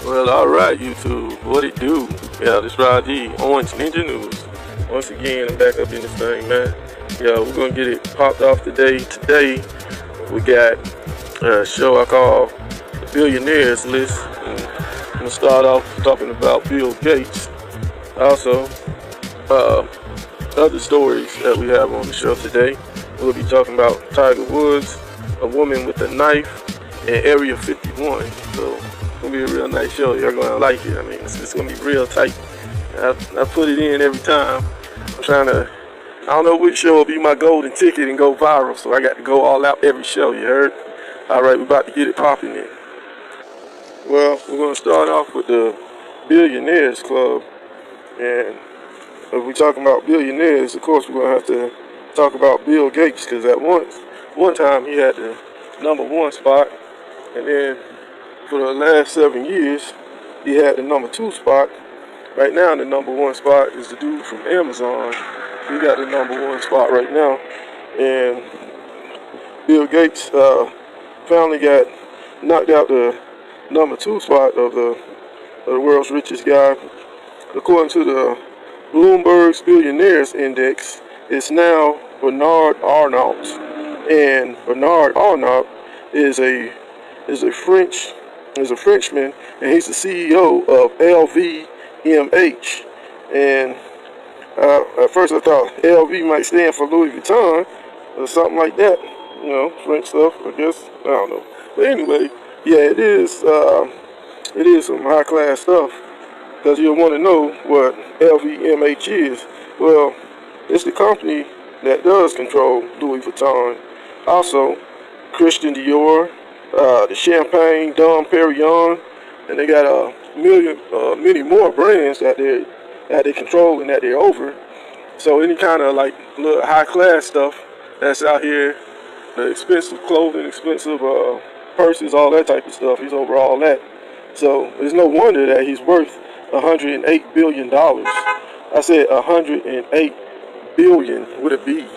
Well, alright, YouTube. What it do? Yeah, this Rod G, Orange Ninja News. Once again, I'm back up in this thing, man. Yeah, we're gonna get it popped off today. Today, we got a show I call the Billionaires list. And I'm gonna start off talking about Bill Gates. Also, other stories that we have on the show today. We'll be talking about Tiger Woods, a woman with a knife, and Area 51. So, it's gonna be a real nice show. You're gonna like it. I mean, it's gonna be real tight. I put it in every time. I'm trying to. I don't know which show will be my golden ticket and go viral. So I got to go all out every show. You heard? All right, we're about to get it popping in. Well, we're gonna start off with the Billionaires Club, and if we're talking about billionaires, of course we're gonna have to talk about Bill Gates, because at one time he had the #1 spot, and then for the last 7 years, he had the #2 spot. Right now, the #1 spot is the dude from Amazon. He got the #1 spot right now. And Bill Gates finally got knocked out the #2 spot of the world's richest guy. According to the Bloomberg's Billionaires Index, it's now Bernard Arnault. And Bernard Arnault is a Frenchman, and he's the CEO of LVMH. And at first I thought LV might stand for Louis Vuitton or something like that. You know, French stuff, I guess. I don't know. But anyway, yeah, it is some high class stuff, because you'll want to know what LVMH is. Well, it's the company that does control Louis Vuitton. Also, Christian Dior, the Champagne, Dom Perignon, and they got many more brands that they control and that they're over. So any kind of like little high class stuff that's out here, the expensive clothing, expensive purses, all that type of stuff, he's over all that. So it's no wonder that he's worth $108 billion. I said 108 billion with a B.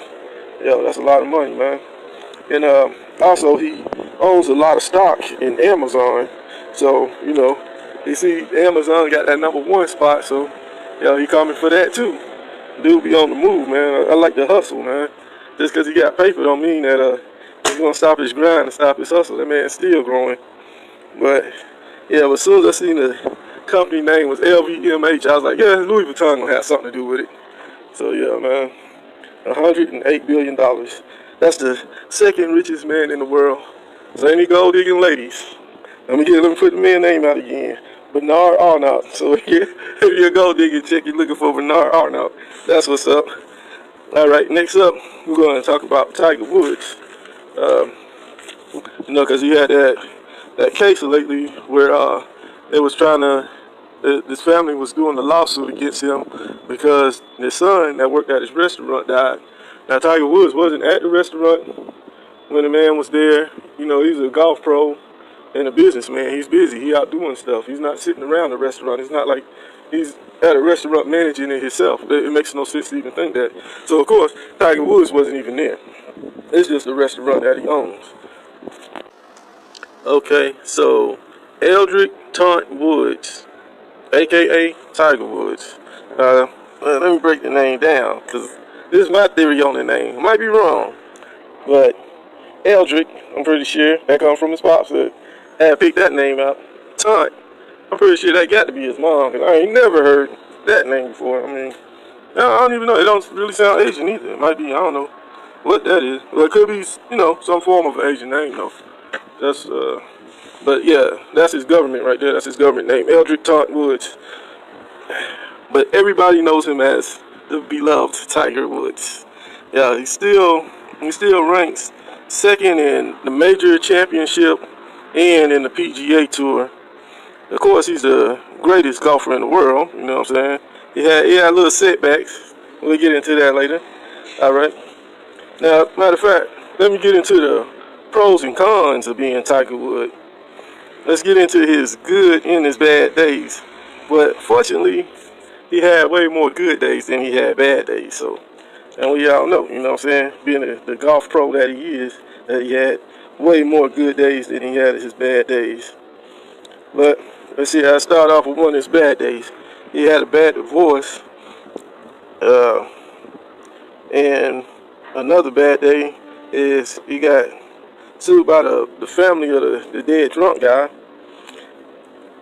Yo, that's a lot of money, man. And also, he owns a lot of stock in Amazon. So, you know, you see Amazon got that #1 spot, so, he coming for that too. Dude be on the move, man. I like the hustle, man. Just because he got paper don't mean that he's going to stop his grind and stop his hustle. That man's still growing. But, yeah, but as soon as I seen the company name was LVMH, I was like, yeah, Louis Vuitton going to have something to do with it. So, yeah, man, $108 billion. That's the second richest man in the world. So any gold digging ladies, let me put the man's name out again. Bernard Arnault. So if you're a gold digging chick, you're looking for Bernard Arnault. That's what's up. All right, next up, we're going to talk about Tiger Woods. Because he had that case lately where they was trying to, this family was doing a lawsuit against him because his son that worked at his restaurant died. Now, Tiger Woods wasn't at the restaurant when the man was there. You know, he's a golf pro and a businessman. He's busy. He out doing stuff. He's not sitting around the restaurant. It's not like he's at a restaurant managing it himself. It makes no sense to even think that. So, of course, Tiger Woods wasn't even there. It's just a restaurant that he owns. Okay, so Eldrick Taunt Woods, a.k.a. Tiger Woods. Let me break the name down, because this is my theory on the name. I might be wrong, but Eldrick, I'm pretty sure that comes from his pops. I had picked that name out. Taunt, I'm pretty sure that got to be his mom, because I ain't never heard that name before. I mean, I don't even know. It don't really sound Asian either. It might be, I don't know what that is. Well, it could be, some form of Asian name, though. That's, but yeah, that's his government right there. That's his government name, Eldrick Taunt Woods. But everybody knows him as the beloved Tiger Woods. Yeah, he still ranks second in the major championship and in the PGA Tour. Of course, he's the greatest golfer in the world. You know what I'm saying? He had little setbacks. We'll get into that later. All right. Now, matter of fact, let me get into the pros and cons of being Tiger Woods. Let's get into his good and his bad days. But fortunately, he had way more good days than he had bad days. So, and we all know, you know what I'm saying, being the golf pro that he is, that he had way more good days than he had his bad days. But let's see, I start off with one of his bad days. He had a bad divorce, uh, and another bad day is he got sued by the family of the dead drunk guy.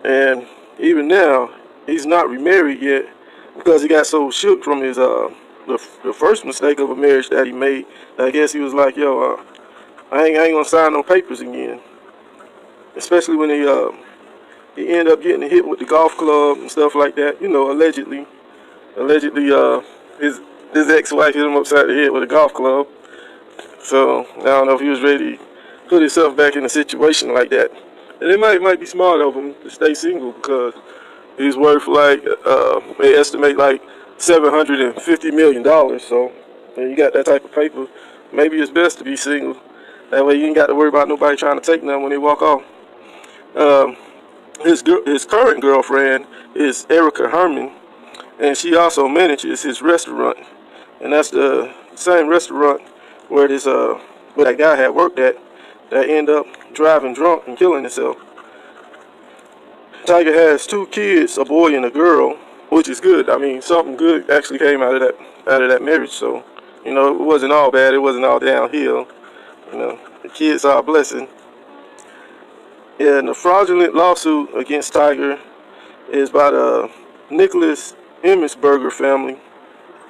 And even now, he's not remarried yet because he got so shook from his the first mistake of a marriage that he made. I guess he was like, yo, I ain't gonna sign no papers again. Especially when he ended up getting hit with the golf club and stuff like that. You know, allegedly, his ex-wife hit him upside the head with a golf club. So I don't know if he was ready to put himself back in a situation like that. And it might be smart of him to stay single because he's worth like they estimate like $750 million. So when you got that type of paper, maybe it's best to be single. That way you ain't got to worry about nobody trying to take nothing when they walk off. Um, his current girlfriend is Erica Herman, and she also manages his restaurant, and that's the same restaurant where where that guy had worked at that ended up driving drunk and killing himself. Tiger has two kids, a boy and a girl, which is good. I mean, something good actually came out of that marriage. So, you know, it wasn't all bad. It wasn't all downhill. You know, the kids are a blessing. Yeah, and the fraudulent lawsuit against Tiger is by the Nicholas Emmitsberger family.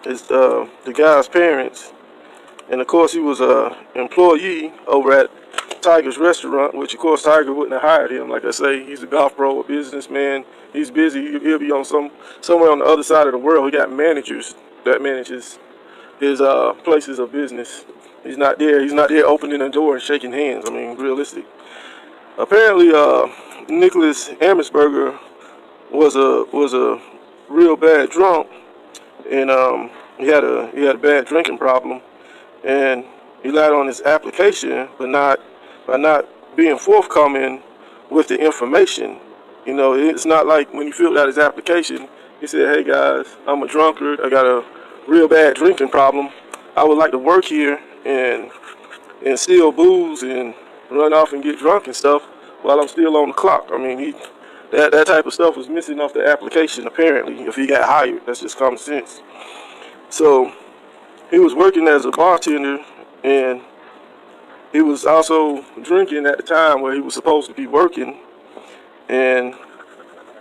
It's the guy's parents. And of course, he was a employee over at Tiger's restaurant, which of course Tiger wouldn't have hired him. Like I say, he's a golf pro, a businessman. He's busy. He'll be on somewhere on the other side of the world. He got managers that manages his places of business. He's not there. He's not there opening the door and shaking hands. I mean, realistic. Apparently, Nicholas Emmitsberger was a real bad drunk, and he had a bad drinking problem, and he lied on his application, but not by not being forthcoming with the information. You know, it's not like when he filled out his application, he said, "Hey guys, I'm a drunkard. I got a real bad drinking problem. I would like to work here and steal booze and run off and get drunk and stuff while I'm still on the clock." I mean, that type of stuff was missing off the application apparently. If he got hired, that's just common sense. So he was working as a bartender, and he was also drinking at the time where he was supposed to be working. And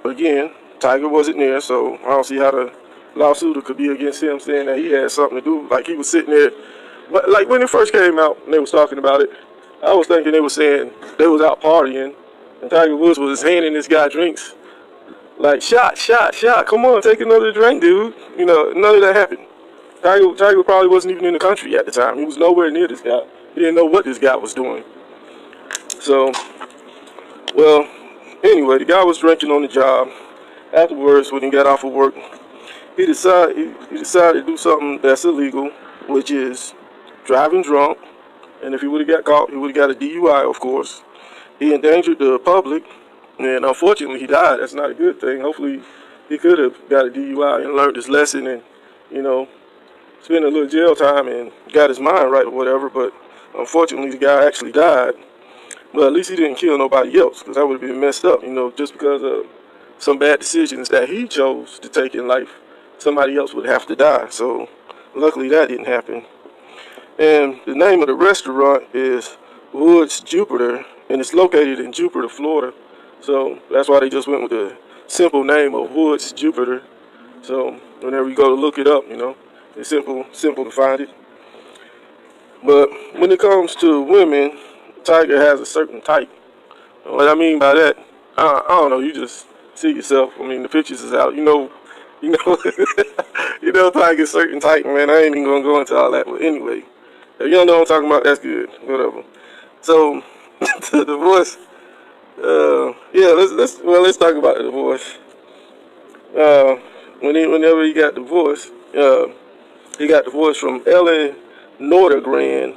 again, Tiger wasn't there, so I don't see how the lawsuit could be against him, saying that he had something to do. Like he was sitting there, but like when it first came out and they was talking about it, I was thinking they were saying they was out partying, and Tiger Woods was handing this guy drinks, like shot, shot, shot. Come on, take another drink, dude. You know, none of that happened. Tiger probably wasn't even in the country at the time. He was nowhere near this guy. He didn't know what this guy was doing. So, well, anyway, the guy was drinking on the job. Afterwards, when he got off of work, he decided to do something that's illegal, which is driving drunk. And if he would have got caught, he would have got a DUI, of course. He endangered the public, and unfortunately, he died. That's not a good thing. Hopefully, he could have got a DUI and learned his lesson and, you know, spent a little jail time and got his mind right or whatever. But unfortunately, the guy actually died. But at least he didn't kill nobody else, because that would have been messed up, you know, just because of some bad decisions that he chose to take in life. Somebody else would have to die. So luckily that didn't happen. And the name of the restaurant is Woods Jupiter, and it's located in Jupiter, Florida. So that's why they just went with the simple name of Woods Jupiter. So whenever you go to look it up, you know, it's simple to find it. But when it comes to women, Tiger has a certain type. What I mean by that, I don't know. You just see yourself. I mean, the pictures is out. You know, you know Tiger's certain type, man. I ain't even gonna go into all that. But anyway, if you don't know what I'm talking about, that's good. Whatever. So the divorce. Yeah, let's talk about the divorce. Whenever he got divorced, he got divorced from Ellen Nordegren,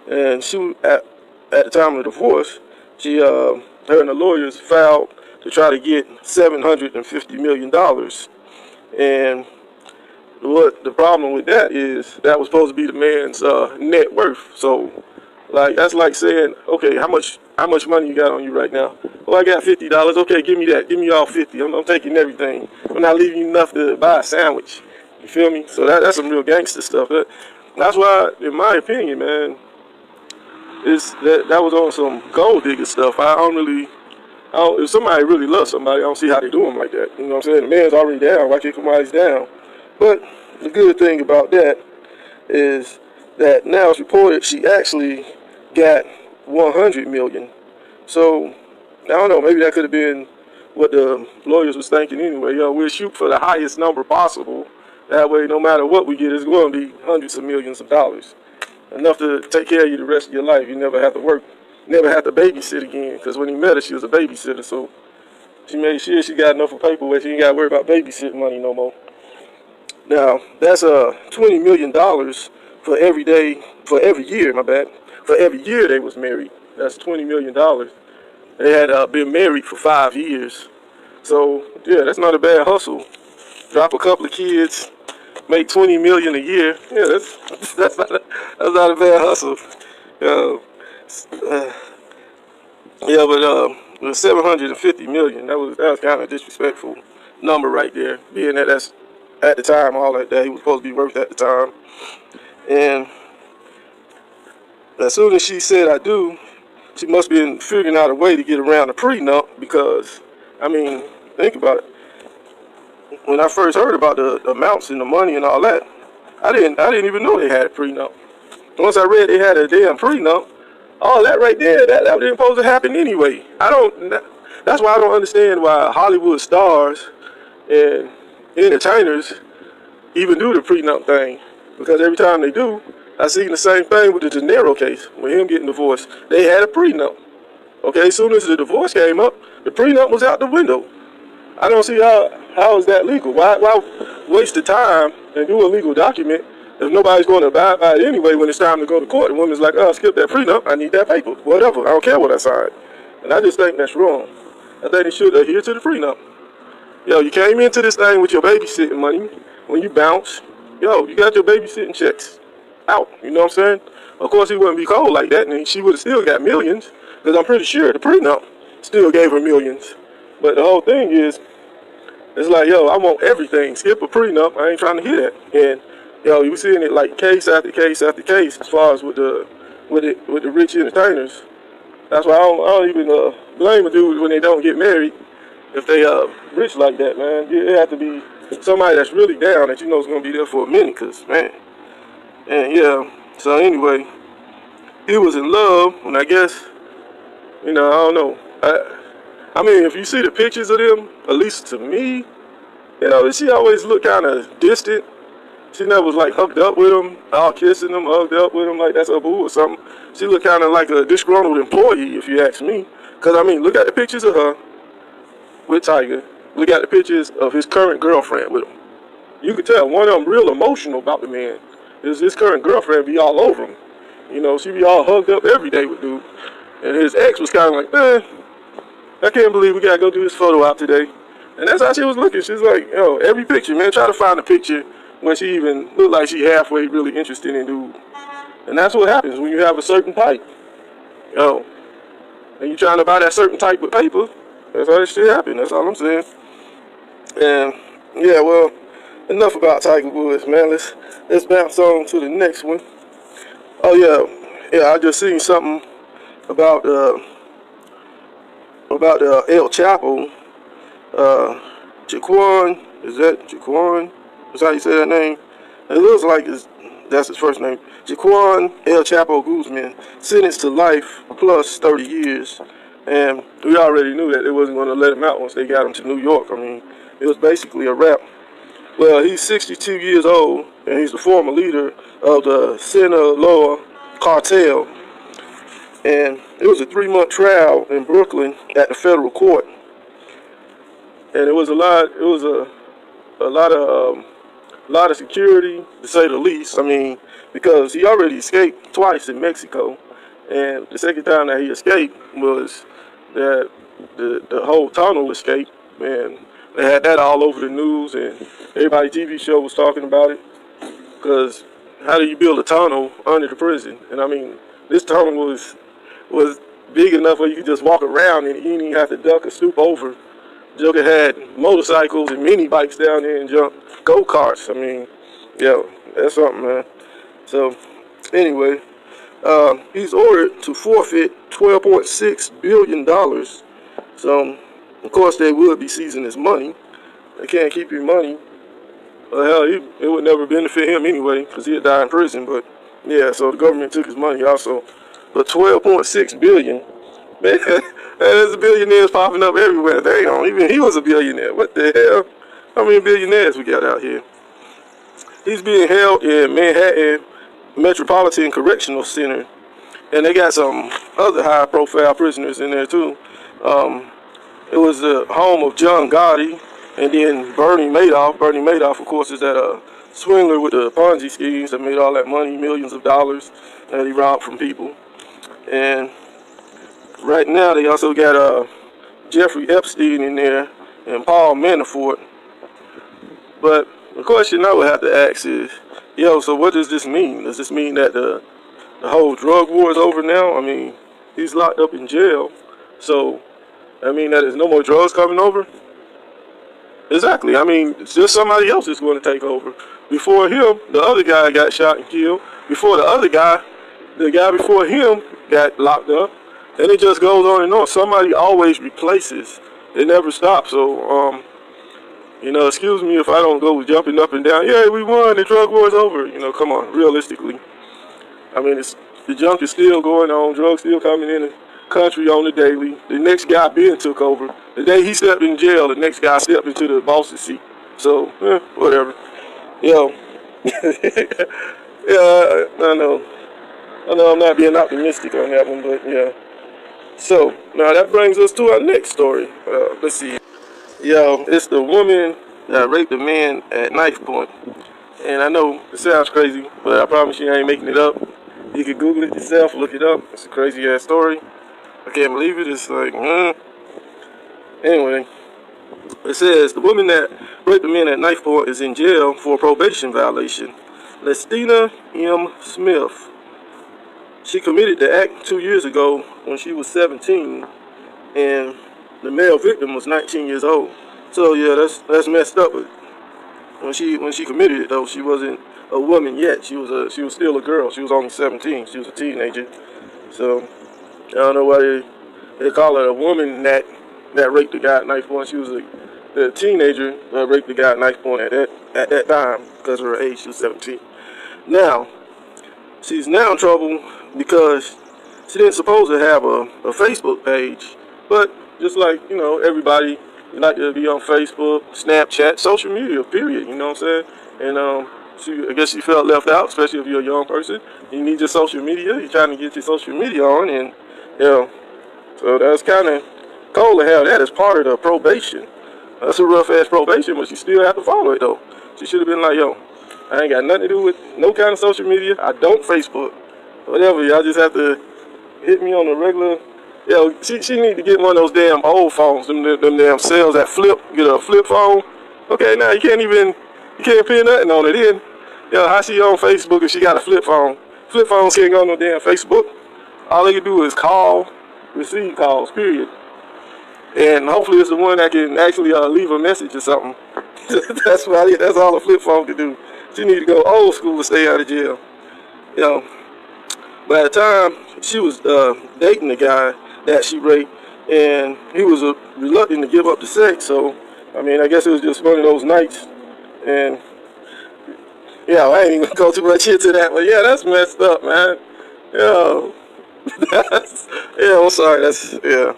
and she at the time of the divorce, her and the lawyers filed to try to get $750 million. And what the problem with that is, that was supposed to be the man's net worth. So Like that's like saying, okay, how much money you got on you right now? Oh, I got $50. Okay, give me that. Give me all 50. I'm taking everything. I'm not leaving you enough to buy a sandwich. You feel me? So that's some real gangster stuff. That's why, in my opinion, man, that was on some gold digger stuff. If somebody really loves somebody, I don't see how they do them like that. You know what I'm saying? The man's already down. Why kick somebody's down? But the good thing about that is that now it's reported she actually got 100 million. So I don't know. Maybe that could have been what the lawyers was thinking anyway. Yo, we'll shoot for the highest number possible. That way, no matter what we get, it's going to be hundreds of millions of dollars, enough to take care of you the rest of your life. You never have to work, never have to babysit again. Because when he met her, she was a babysitter, so she made sure she got enough of paperwork. She ain't got to worry about babysitting money no more. Now that's $20 million for every day, for every year. My bad. For every year they was married. That's $20 million. They had been married for 5 years. So yeah, that's not a bad hustle. Drop a couple of kids, make 20 million a year. Yeah, that's not a bad hustle. Uh, uh, yeah, but 750 million. That was kind of a disrespectful number right there. Being that that's at the time all that he was supposed to be worth at the time. And as soon as she said I do, she must have been figuring out a way to get around the prenup because, I mean, think about it. When I first heard about the amounts and the money and all that, I didn't even know they had a prenup. Once I read they had a damn prenup, all that right there, that didn't supposed to happen anyway. That's why I don't understand why Hollywood stars and entertainers even do the prenup thing. Because every time they do, I seen the same thing with the De Niro case, with him getting divorced. They had a prenup. Okay, as soon as the divorce came up, the prenup was out the window. I don't see how is that legal. Why waste the time and do a legal document if nobody's going to abide by it anyway when it's time to go to court? The woman's like, oh, skip that prenup. I need that paper. Whatever. I don't care what I signed. And I just think that's wrong. I think they should adhere to the prenup. Yo, you came into this thing with your babysitting money. When you bounce, yo, you got your babysitting checks out. You know what I'm saying? Of course, he wouldn't be cold like that, and she would have still got millions, because I'm pretty sure the prenup still gave her millions. But the whole thing is, it's like, yo, I want everything. Skip a prenup. I ain't trying to hear that. And yo, you seeing it like case after case after case, as far as with the rich entertainers. That's why I don't even blame a dude when they don't get married if they rich like that, man. It have to be somebody that's really down that you know is gonna be there for a minute, cause man. And yeah. So anyway, he was in love, and I guess, I don't know. I mean, if you see the pictures of them, at least to me, she always looked kind of distant. She never was like hooked up with him, all kissing him, hugged up with him like that's a boo or something. She looked kind of like a disgruntled employee, if you ask me. Because, I mean, look at the pictures of her with Tiger. Look at the pictures of his current girlfriend with him. You could tell one of them real emotional about the man. His current girlfriend be all over him. She be all hugged up every day with dude. And his ex was kind of like, man, I can't believe we got to go do this photo out today. And that's how she was looking. She's like, every picture, man, try to find a picture when she even looked like she halfway really interested in dude. And that's what happens when you have a certain type. And you trying to buy that certain type of paper. That's how this shit happen. That's all I'm saying. And yeah, well, enough about Tiger Woods, man. Let's bounce on to the next one. Oh yeah, I just seen something about El Chapo. Jaquan, is that Jaquan? Is how you say that name? It looks like that's his first name. Jaquan El Chapo Guzman, sentenced to life plus 30 years. And we already knew that they wasn't going to let him out once they got him to New York. I mean, it was basically a wrap. Well, he's 62 years old, and he's the former leader of the Sinaloa cartel. And it was a 3-month trial in Brooklyn at the federal court. And it was a lot of security, to say the least. I mean, because he already escaped twice in Mexico, and the second time that he escaped was that the whole tunnel escape, and they had that all over the news, and everybody's TV show was talking about it. Because how do you build a tunnel under the prison? And I mean, This tunnel was big enough where you could just walk around and you didn't even have to duck or stoop over. Joker had motorcycles and mini bikes down there and jump go-karts. I mean, yo, that's something, man. So, anyway, he's ordered to forfeit $12.6 billion. So, of course, they would be seizing his money. They can't keep your money. Well, hell, it would never benefit him anyway because he'd die in prison. But, yeah, so the government took his money also. But $12.6 billion. Man, there's billionaires popping up everywhere. They don't even, he was a billionaire. What the hell? How many billionaires we got out here? He's being held in Manhattan Metropolitan Correctional Center. And they got some other high-profile prisoners in there, too. It was the home of John Gotti and then Bernie Madoff. Bernie Madoff, of course, is that swindler with the Ponzi schemes that made all that money, millions of dollars, that he robbed from people. And right now, they also got Jeffrey Epstein in there and Paul Manafort. But the question I would have to ask is, yo, so what does this mean? Does this mean that the whole drug war is over now? I mean, he's locked up in jail. So, I mean, that there's no more drugs coming over? Exactly. I mean, it's just somebody else is going to take over. Before him, the other guy got shot and killed. Before the other guy, the guy before him got locked up. And it just goes on and on. Somebody always replaces. It never stops. So, you know, excuse me if I don't go jumping up and down. Yeah, we won. The drug war is over. You know, come on. Realistically. I mean, the junk is still going on. Drugs still coming in the country on the daily. The next guy being took over. The day he stepped in jail, the next guy stepped into the boss's seat. So, whatever. Yo. Yeah, I know I'm not being optimistic on that one, but yeah. So, now that brings us to our next story. Let's see. Yo, it's the woman that raped a man at knife point. And I know it sounds crazy, but I promise you I ain't making it up. You can Google it yourself, look it up. It's a crazy ass story. I can't believe it. It's like, Anyway, it says the woman that raped a man at knife point is in jail for a probation violation. Lestina M. Smith. She committed the act 2 years ago when she was 17, and the male victim was 19 years old. So yeah, that's messed up. When she committed it though, she wasn't a woman yet. She was still a girl. She was only 17. She was a teenager. So I don't know why they call her a woman that raped the guy at knife point. She was a teenager that raped the guy at knife point at that time because of her age. She was 17. Now she's now in trouble because she didn't supposed to have a Facebook page, but just like, you know, everybody, you like to be on Facebook, Snapchat, social media, period, you know what I'm saying? And I guess she felt left out, especially if you're a young person. You need your social media, you're trying to get your social media on, and, you know, so that's kind of cold to have that as part of the probation. That's a rough-ass probation, but you still have to follow it, though. She should have been like, yo, I ain't got nothing to do with no kind of social media. I don't Facebook. Whatever, y'all just have to hit me on a regular. Yo, she need to get one of those damn old phones, them damn cells that flip, get a flip phone. Okay, now you can't pin nothing on it in. Yo, how she on Facebook if she got a flip phone? Flip phones can't go on no damn Facebook. All they can do is call, receive calls, period. And hopefully it's the one that can actually leave a message or something. That's all a flip phone can do. She need to go old school to stay out of jail. You know, by the time she was dating the guy that she raped, and he was reluctant to give up the sex. So, I mean, I guess it was just one of those nights. And yeah, I ain't even gonna go too much into that, but yeah, that's messed up, man. Yo, I'm sorry. Yeah.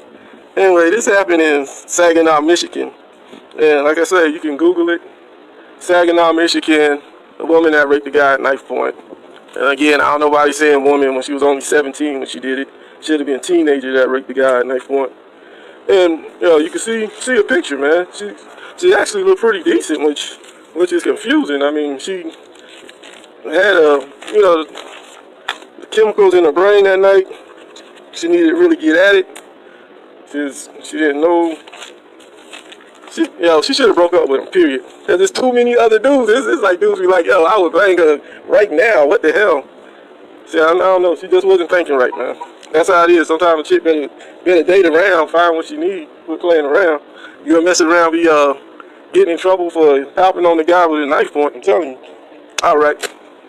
Anyway, this happened in Saginaw, Michigan, and like I said, you can Google it. Saginaw, Michigan, a woman that raped the guy at knife point. And again, I don't know why he's saying woman when she was only 17 when she did it. Should have been a teenager that raped the guy at knife point. And you know, you can see a picture, man. She actually looked pretty decent, which is confusing. I mean, she had the chemicals in her brain that night. She needed to really get at it. She didn't know. She should have broke up with him, period. Because there's too many other dudes. It's like dudes be like, yo, I would bang her right now. What the hell? See, I don't know. She just wasn't thinking right, man. That's how it is. Sometimes a chick better date around, find what she need, quit playing around. You gonna mess around, be getting in trouble for helping on the guy with a knife point. I'm telling you. All right,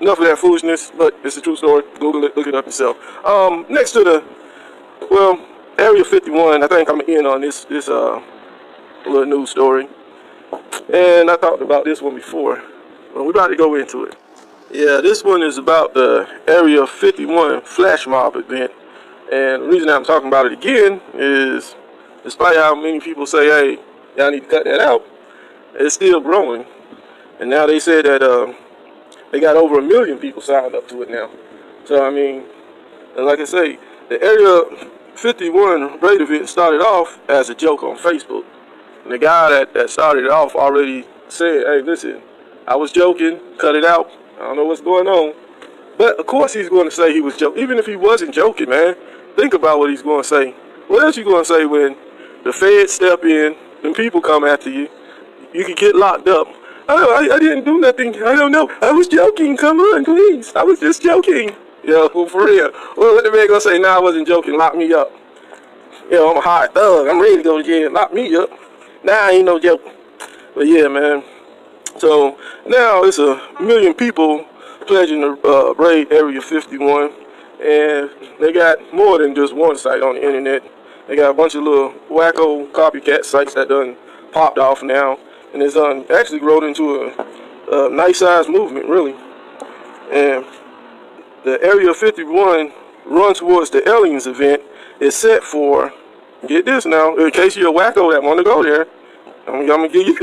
enough of that foolishness. But it's a true story. Google it, look it up yourself. Next to the Area 51. I think I'm gonna end on this little news story. And I talked about this one before, but we're about to go into it. Yeah, this one is about the Area 51 flash mob event. And the reason I'm talking about it again is, despite how many people say, hey, y'all need to cut that out, it's still growing. And now they said that they got over 1 million people signed up to it now. So, I mean, and like I say, the Area 51 raid event started off as a joke on Facebook. And the guy that started it off already said, hey, listen, I was joking, cut it out. I don't know what's going on. But, of course, he's going to say he was joking. Even if he wasn't joking, man, think about what he's going to say. What else you going to say when the feds step in, and people come after you? You can get locked up. Oh, I didn't do nothing. I don't know. I was joking. Come on, please. I was just joking. Yo, for real. Well, what the man going to say? Nah, I wasn't joking. Lock me up. I'm a hard thug. I'm ready to go to jail. Lock me up. Nah, I ain't no joke. But, yeah, man. So, now it's 1 million people pledging to raid Area 51. And they got more than just one site on the internet. They got a bunch of little wacko copycat sites that done popped off now. And it's actually grown into a nice-sized movement, really. And the Area 51 run towards the aliens event is set for, get this now, in case you're a wacko that want to go there, I'm gonna give you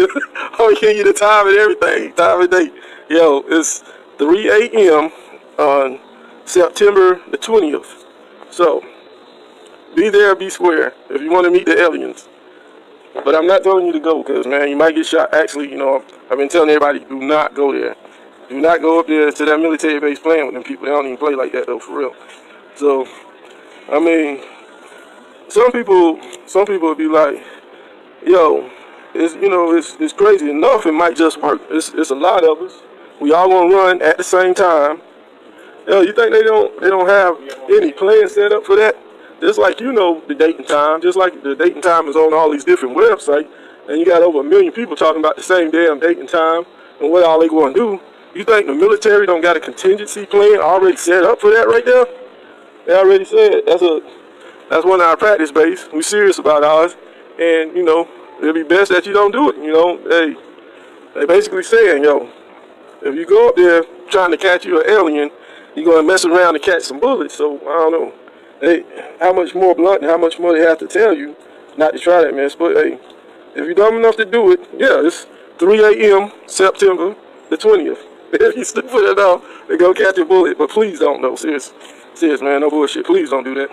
the time and everything, time and date. Yo, it's 3 a.m. on September the 20th. So, be there, be square, if you want to meet the aliens. But I'm not telling you to go, because, man, you might get shot. Actually, I've been telling everybody, do not go there. Do not go up there to that military base playing with them people. They don't even play like that, though, for real. So, I mean, some people would be like, yo, it's crazy enough. It might just work. It's a lot of us. We all gonna run at the same time. Yo, you think they don't have any plans set up for that? Just like the date and time, just like the date and time is on all these different websites, and you got over 1 million people talking about the same damn date and time and what all they going to do. You think the military don't got a contingency plan already set up for that right there? They already said that's one of our practice base. We serious about ours, and it'd be best that you don't do it. They basically saying, yo, if you go up there trying to catch you an alien, you're gonna mess around and catch some bullets. So I don't know. Hey, how much more blunt and how much more they have to tell you not to try that mess. But hey, if you're dumb enough to do it, yeah, it's 3 a.m. September the 20th. If you're stupid enough to go catch a bullet, but please don't, though. Serious, man, no bullshit. Please don't do that.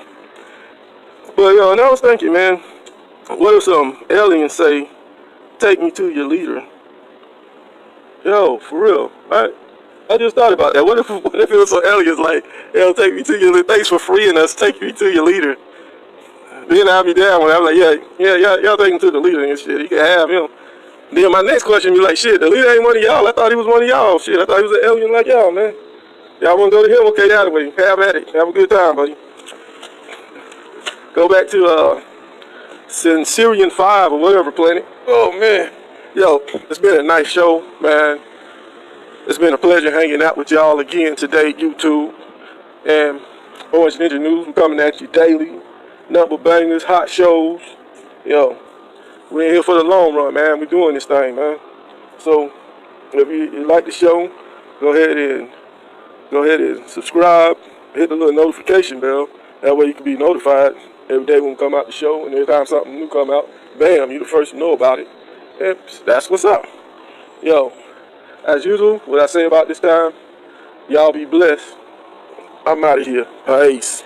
But and I was thinking, man, what if some aliens say, "Take me to your leader"? Yo, for real, I just thought about that. What if it was some aliens like, take me to your leader. Thanks for freeing us. Take me to your leader. Then I'll be down when I'm like, y'all take him to the leader and shit. He can have him. Then my next question be like, shit, the leader ain't one of y'all. I thought he was one of y'all. Shit, I thought he was an alien like y'all, man. Y'all want to go to him? Okay, out of way. Have at it. Have a good time, buddy. Go back to Sensorian 5 or whatever planet. Oh, man. Yo, it's been a nice show, man. It's been a pleasure hanging out with y'all again today, YouTube. And Orange Ninja News, we're coming at you daily. Number bangers, hot shows. Yo, we're in here for the long run, man. We're doing this thing, man. So, if you like the show, go ahead and subscribe. Hit the little notification bell. That way you can be notified every day when we come out the show. And every time something new come out, bam, you're the first to know about it. And that's what's up. Yo. As usual, what I say about this time, y'all be blessed. I'm out of here. Peace.